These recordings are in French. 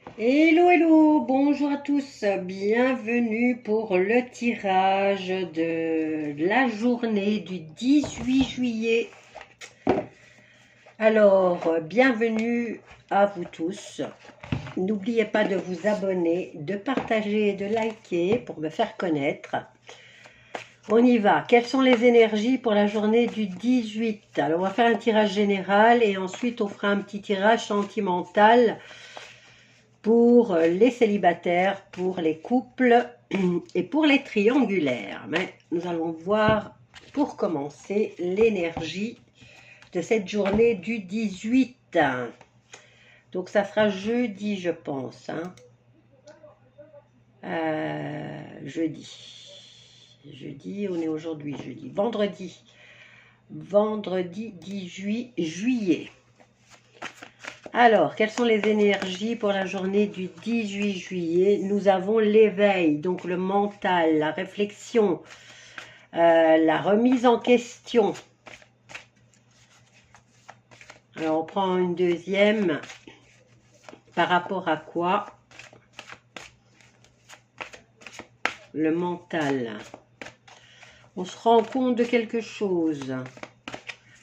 Hello, hello, bonjour à tous, bienvenue pour le tirage de la journée du 18 juillet. Alors, bienvenue à vous tous. N'oubliez pas de vous abonner, de partager et de liker pour me faire connaître. On y va. Quelles sont les énergies pour la journée du 18? Alors, on va faire un tirage général et ensuite on fera un petit tirage sentimental pour les célibataires, pour les couples et pour les triangulaires. Mais nous allons voir pour commencer l'énergie de cette journée du 18. Donc ça sera jeudi, je pense. Jeudi, on est aujourd'hui jeudi. Vendredi 18 juillet. Alors, quelles sont les énergies pour la journée du 18 juillet? Nous avons l'éveil, donc le mental, la réflexion, la remise en question. Alors, on prend une deuxième. Par rapport à quoi? Le mental. On se rend compte de quelque chose.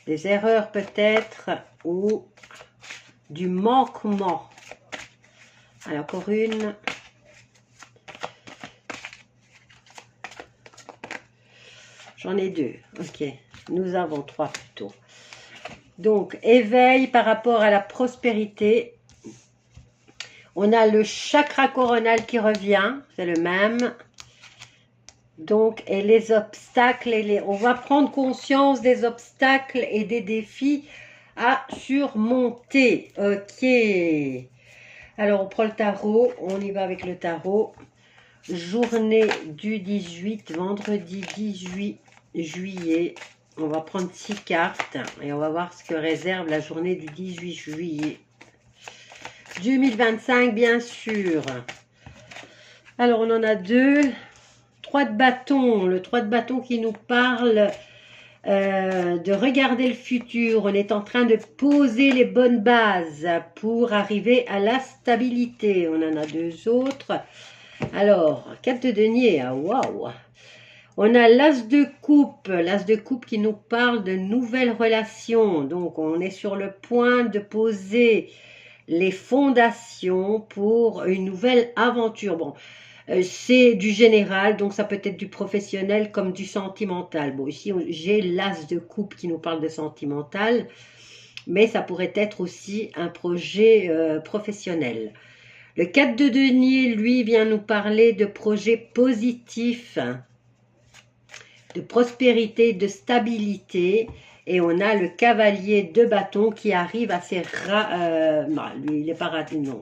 Des erreurs peut-être ou du manquement. Alors, encore une. J'en ai deux. Ok. Nous avons trois plutôt. Donc, éveil par rapport à la prospérité. On a le chakra coronal qui revient. C'est le même. Donc, et les obstacles. On va prendre conscience des obstacles et des défis à surmonter. Ok. Alors, on prend le tarot. On y va avec le tarot. Journée du 18, vendredi 18 juillet. On va prendre 6 cartes et on va voir ce que réserve la journée du 18 juillet 2025, bien sûr. Alors, on en a deux. 3 de bâton. Le 3 de bâton qui nous parle de regarder le futur. On est en train de poser les bonnes bases pour arriver à la stabilité. On en a deux autres. Alors, 4 de denier. Ah, waouh! On a l'as de coupe qui nous parle de nouvelles relations. Donc, on est sur le point de poser les fondations pour une nouvelle aventure. Bon, c'est du général, donc ça peut être du professionnel comme du sentimental. Bon, ici, j'ai l'as de coupe qui nous parle de sentimental, mais ça pourrait être aussi un projet professionnel. Le 4 de denier, lui, vient nous parler de projets positifs, de prospérité, de stabilité. Et on a le cavalier de bâton qui arrive assez non, lui, il n'est pas rapide, non.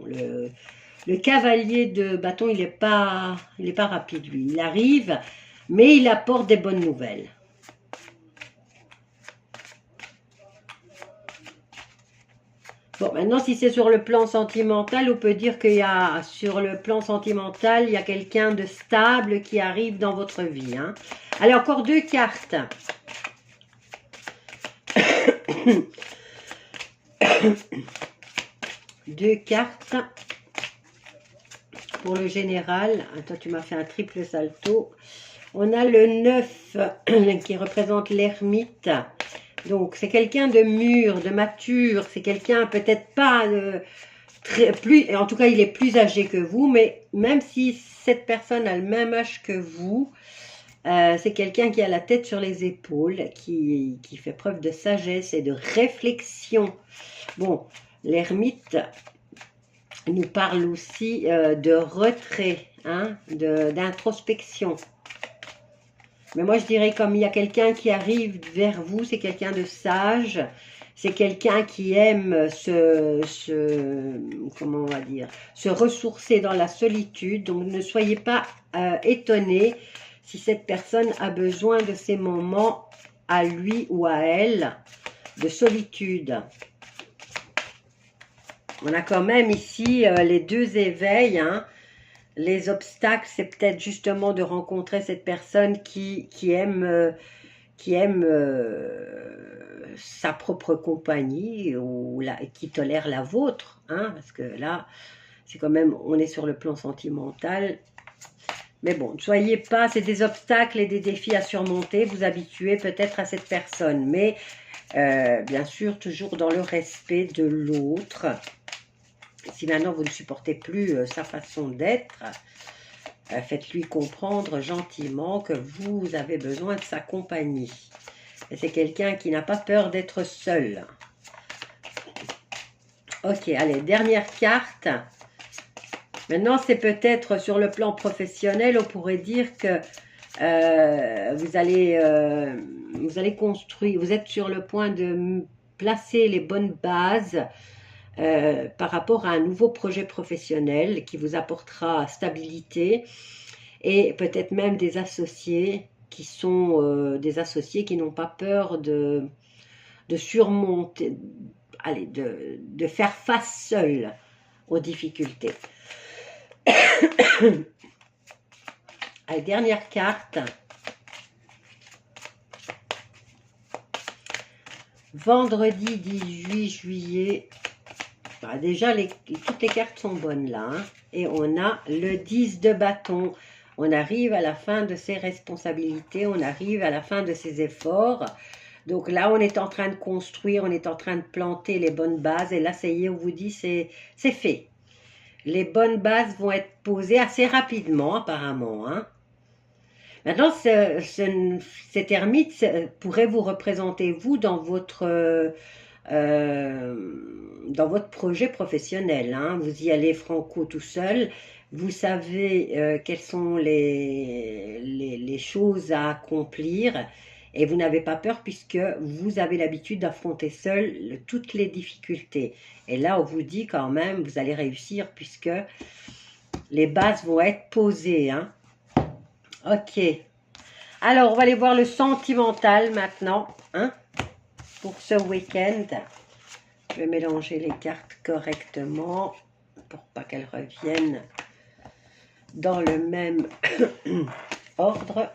Le cavalier de bâton, il n'est pas rapide, lui. Il arrive, mais il apporte des bonnes nouvelles. Bon, maintenant, si c'est sur le plan sentimental, on peut dire qu'il y a, sur le plan sentimental, il y a quelqu'un de stable qui arrive dans votre vie. Allez, encore deux cartes. Deux cartes pour le général. Attends, tu m'as fait un triple salto. On a le 9 qui représente l'ermite. Donc, c'est quelqu'un de mûr, de mature. C'est quelqu'un peut-être pas plus... En tout cas, il est plus âgé que vous. Mais même si cette personne a le même âge que vous, c'est quelqu'un qui a la tête sur les épaules, qui fait preuve de sagesse et de réflexion. Bon, l'ermite nous parle aussi de retrait, d'introspection. Mais moi, je dirais comme il y a quelqu'un qui arrive vers vous, c'est quelqu'un de sage, c'est quelqu'un qui aime comment on va dire, se ressourcer dans la solitude. Donc, ne soyez pas étonnés si cette personne a besoin de ces moments à lui ou à elle de solitude. On a quand même ici les deux éveils. Les obstacles, c'est peut-être justement de rencontrer cette personne qui aime, sa propre compagnie ou qui tolère la vôtre. Parce que là, C'est quand même, on est sur le plan sentimental. Mais bon, ne soyez pas, c'est des obstacles et des défis à surmonter. Vous habituez peut-être à cette personne, mais bien sûr, toujours dans le respect de l'autre. Si maintenant vous ne supportez plus sa façon d'être, faites-lui comprendre gentiment que vous avez besoin de sa compagnie. Et c'est quelqu'un qui n'a pas peur d'être seul. Ok, allez, dernière carte. Maintenant, c'est peut-être sur le plan professionnel, on pourrait dire que vous allez construire, vous êtes sur le point de placer les bonnes bases par rapport à un nouveau projet professionnel qui vous apportera stabilité et peut-être même des associés qui sont des associés qui n'ont pas peur de surmonter, allez, de faire face seuls aux difficultés. Allez, dernière carte. Vendredi 18 juillet. Bah, déjà, toutes les cartes sont bonnes là. Hein. Et on a le 10 de bâton. On arrive à la fin de ses responsabilités. On arrive à la fin de ses efforts. Donc là, on est en train de construire. On est en train de planter les bonnes bases. Et là, ça y est, on vous dit, c'est fait. Les bonnes bases vont être posées assez rapidement, apparemment. Hein. Maintenant, cet ermite pourrait vous représenter, vous, dans votre projet professionnel. Hein. Vous y allez franco tout seul. Vous savez quelles sont les choses à accomplir. Et vous n'avez pas peur puisque vous avez l'habitude d'affronter seul toutes les difficultés. Et là, on vous dit quand même, vous allez réussir puisque les bases vont être posées. Hein. Ok. Alors, on va aller voir le sentimental maintenant. Hein, pour ce week-end. Je vais mélanger les cartes correctement pour pas qu'elles reviennent dans le même ordre.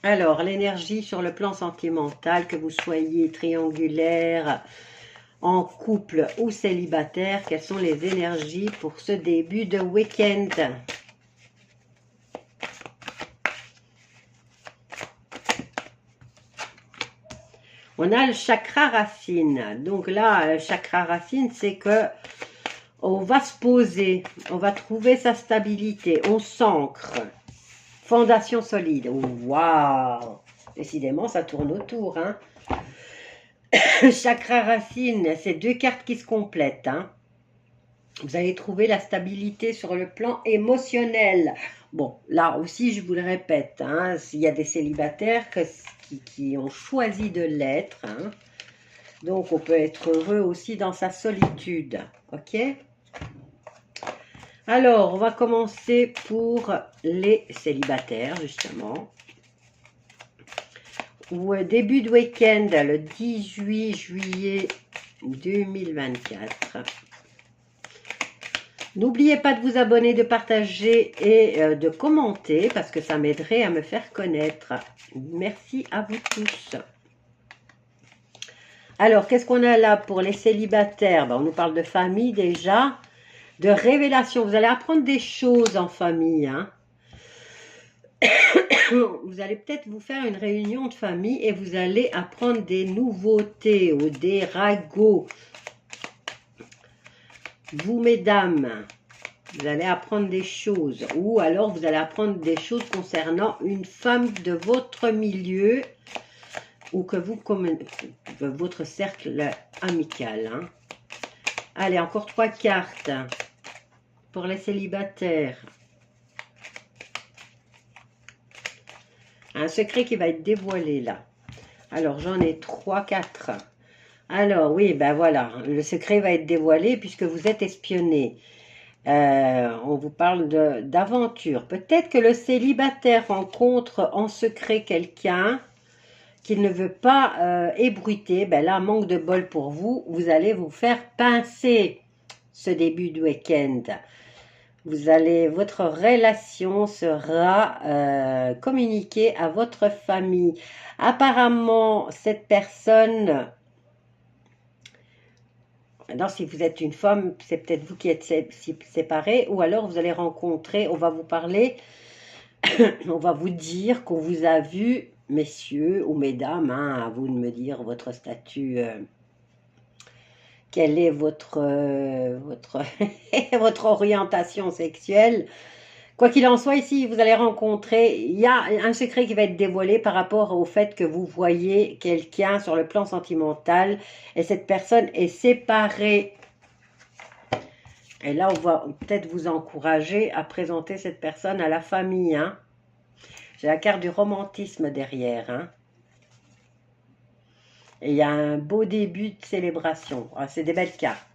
Alors, l'énergie sur le plan sentimental, que vous soyez triangulaire, en couple ou célibataire, quelles sont les énergies pour ce début de week-end? On a le chakra racine. Donc là, le chakra racine, c'est que on va se poser, on va trouver sa stabilité, on s'ancre. Fondation solide. Waouh! Décidément, ça tourne autour. Hein. Chakra racine, c'est deux cartes qui se complètent. Hein. Vous allez trouver la stabilité sur le plan émotionnel. Bon, là aussi, je vous le répète, hein, s'il y a des célibataires qui ont choisi de l'être, hein, donc on peut être heureux aussi dans sa solitude. Ok? Alors, on va commencer pour les célibataires, justement. Ou début de week-end, le 18 juillet 2024. N'oubliez pas de vous abonner, de partager et de commenter parce que ça m'aiderait à me faire connaître. Merci à vous tous. Alors, qu'est-ce qu'on a là pour les célibataires? On nous parle de famille déjà. De révélation, vous allez apprendre des choses en famille. Hein. Vous allez peut-être vous faire une réunion de famille et vous allez apprendre des nouveautés ou des ragots. Vous, mesdames, vous allez apprendre des choses. Ou alors, vous allez apprendre des choses concernant une femme de votre milieu ou que vous, votre cercle amical. Hein. Allez, encore 3 cartes. Pour les célibataires. Un secret qui va être dévoilé là. Alors, j'en ai 3, 4. Alors, oui, ben voilà. Le secret va être dévoilé puisque vous êtes espionné. On vous parle d'aventure. Peut-être que le célibataire rencontre en secret quelqu'un qu'il ne veut pas ébruiter. Ben là, manque de bol pour vous. Vous allez vous faire pincer ce début de week-end. Votre relation sera communiquée à votre famille. Apparemment, cette personne Maintenant, si vous êtes une femme, c'est peut-être vous qui êtes séparés, ou alors vous allez rencontrer, on va vous parler, on va vous dire qu'on vous a vu, messieurs ou mesdames, hein, à vous de me dire votre statut, quelle est votre votre orientation sexuelle. Quoi qu'il en soit, ici, vous allez rencontrer, il y a un secret qui va être dévoilé par rapport au fait que vous voyez quelqu'un sur le plan sentimental et cette personne est séparée. Et là, on va peut-être vous encourager à présenter cette personne à la famille. Hein. J'ai la carte du romantisme derrière. Hein. Et il y a un beau début de célébration. Ah, c'est des belles cartes.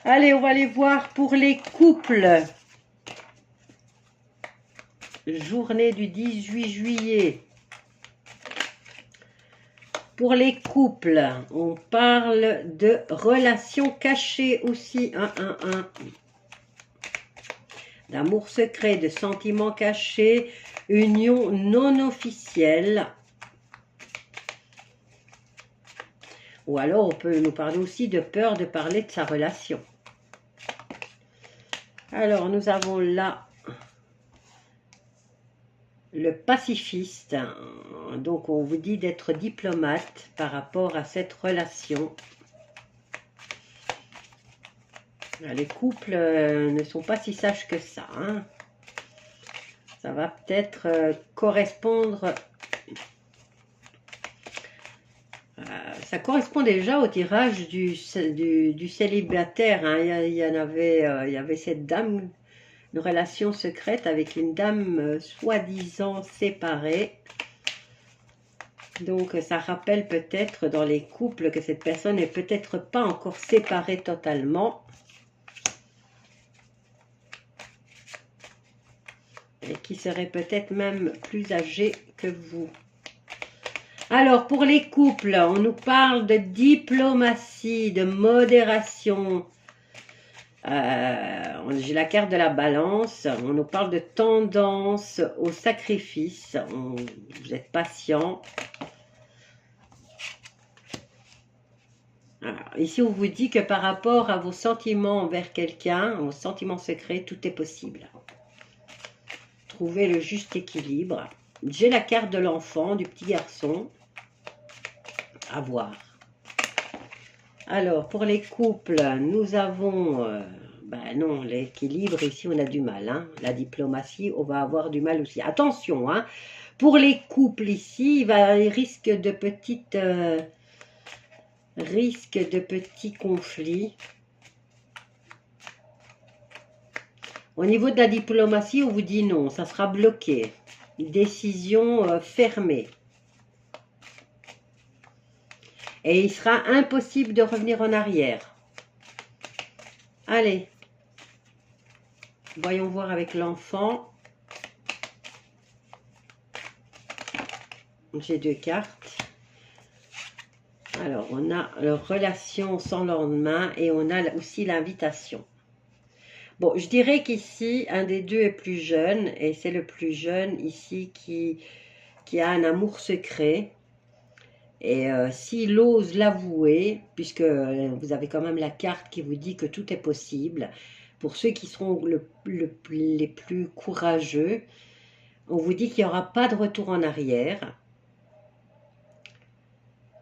Allez, on va aller voir pour les couples. Journée du 18 juillet. Pour les couples, on parle de relations cachées aussi. D'amour secret, de sentiments cachés, union non officielle. Ou alors, on peut nous parler aussi de peur de parler de sa relation. Alors, nous avons là le pacifiste. Donc, on vous dit d'être diplomate par rapport à cette relation. Les couples ne sont pas si sages que ça. Hein. Ça va peut-être correspondre... ça correspond déjà au tirage du célibataire. Hein. Il y avait cette dame, une relation secrète avec une dame soi-disant séparée. Donc ça rappelle peut-être dans les couples que cette personne n'est peut-être pas encore séparée totalement. Et qui serait peut-être même plus âgée que vous. Alors, pour les couples, on nous parle de diplomatie, de modération. J'ai la carte de la balance. On nous parle de tendance au sacrifice. Vous êtes patient. Alors, ici, on vous dit que par rapport à vos sentiments envers quelqu'un, vos sentiments secrets, tout est possible. Trouvez le juste équilibre. J'ai la carte de l'enfant, du petit garçon. À voir. Alors, pour les couples, nous avons... non, l'équilibre, ici, on a du mal. Hein. La diplomatie, on va avoir du mal aussi. Attention, hein. Pour les couples, ici, il risque de petits conflits. Au niveau de la diplomatie, on vous dit non, ça sera bloqué. Décision fermée. Et il sera impossible de revenir en arrière. Allez. Voyons voir avec l'enfant. J'ai deux cartes. Alors, on a la relation sans lendemain et on a aussi l'invitation. Bon, je dirais qu'ici, un des deux est plus jeune et c'est le plus jeune ici qui a un amour secret. Et s'il ose l'avouer, puisque vous avez quand même la carte qui vous dit que tout est possible, pour ceux qui seront les plus courageux, on vous dit qu'il n'y aura pas de retour en arrière.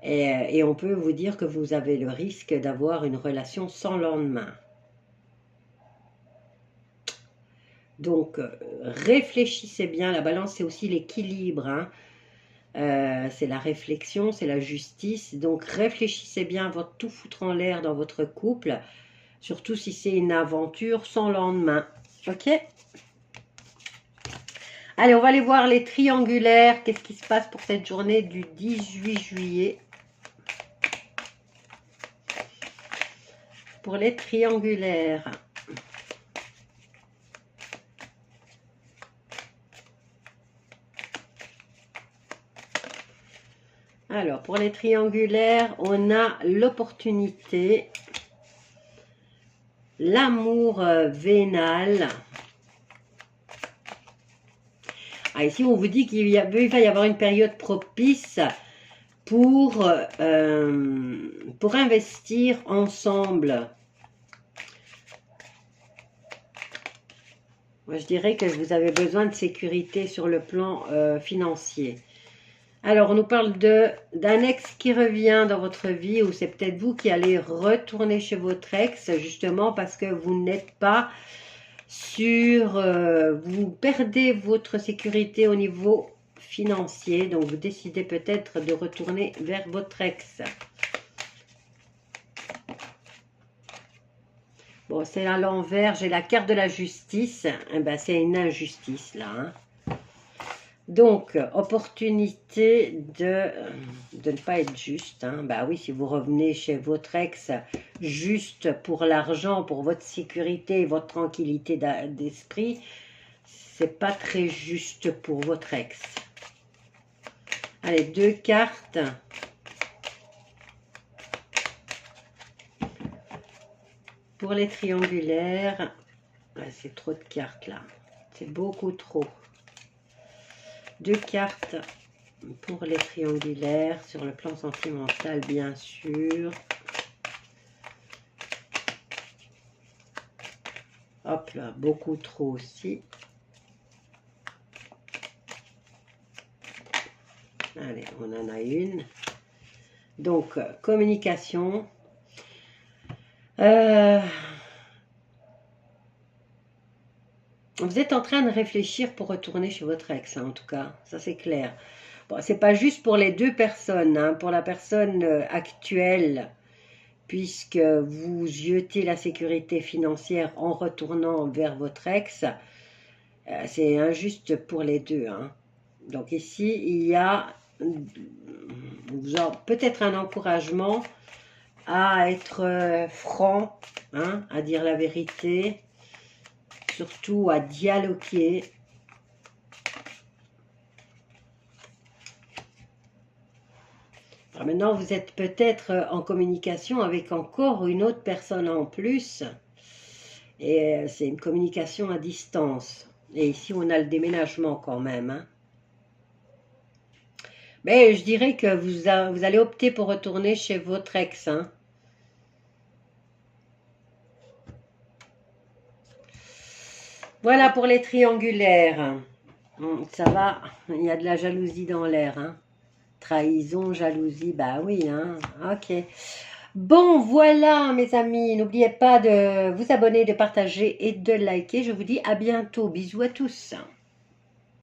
Et on peut vous dire que vous avez le risque d'avoir une relation sans lendemain. Donc, réfléchissez bien. La balance, c'est aussi l'équilibre, hein. C'est la réflexion, c'est la justice. Donc, réfléchissez bien avant de tout foutre en l'air dans votre couple. Surtout si c'est une aventure sans lendemain. Ok? Allez, on va aller voir les triangulaires. Qu'est-ce qui se passe pour cette journée du 18 juillet? Pour les triangulaires. Alors, pour les triangulaires, on a l'opportunité, l'amour vénal. Ah, ici, on vous dit qu'il va y avoir une période propice pour investir ensemble. Moi, je dirais que vous avez besoin de sécurité sur le plan financier. Alors, on nous parle d'un ex qui revient dans votre vie, ou c'est peut-être vous qui allez retourner chez votre ex, justement parce que vous n'êtes pas sur... vous perdez votre sécurité au niveau financier, donc vous décidez peut-être de retourner vers votre ex. Bon, c'est à l'envers, j'ai la carte de la justice. Eh ben, c'est une injustice, là. Hein. Donc, opportunité de ne pas être juste. Hein. Bah oui, si vous revenez chez votre ex juste pour l'argent, pour votre sécurité, votre tranquillité d'esprit, c'est pas très juste pour votre ex. Allez, 2 cartes. Pour les triangulaires, c'est trop de cartes là. C'est beaucoup trop. 2 cartes pour les triangulaires sur le plan sentimental, bien sûr. Hop là, beaucoup trop aussi. Allez, on en a une. Donc, communication. Vous êtes en train de réfléchir pour retourner chez votre ex, hein, en tout cas, ça c'est clair. Bon, c'est pas juste pour les 2 personnes, hein, pour la personne actuelle, puisque vous jetez la sécurité financière en retournant vers votre ex, c'est injuste pour les 2. Hein. Donc ici, il y a peut-être un encouragement à être franc, hein, à dire la vérité, surtout à dialoguer. Alors maintenant, vous êtes peut-être en communication avec encore une autre personne en plus. Et c'est une communication à distance. Et ici, on a le déménagement quand même. Hein. Mais je dirais que vous allez opter pour retourner chez votre ex. Hein. Voilà pour les triangulaires. Ça va, il y a de la jalousie dans l'air. Hein. Trahison, jalousie, bah oui. Hein. Ok. Bon, voilà mes amis. N'oubliez pas de vous abonner, de partager et de liker. Je vous dis à bientôt. Bisous à tous.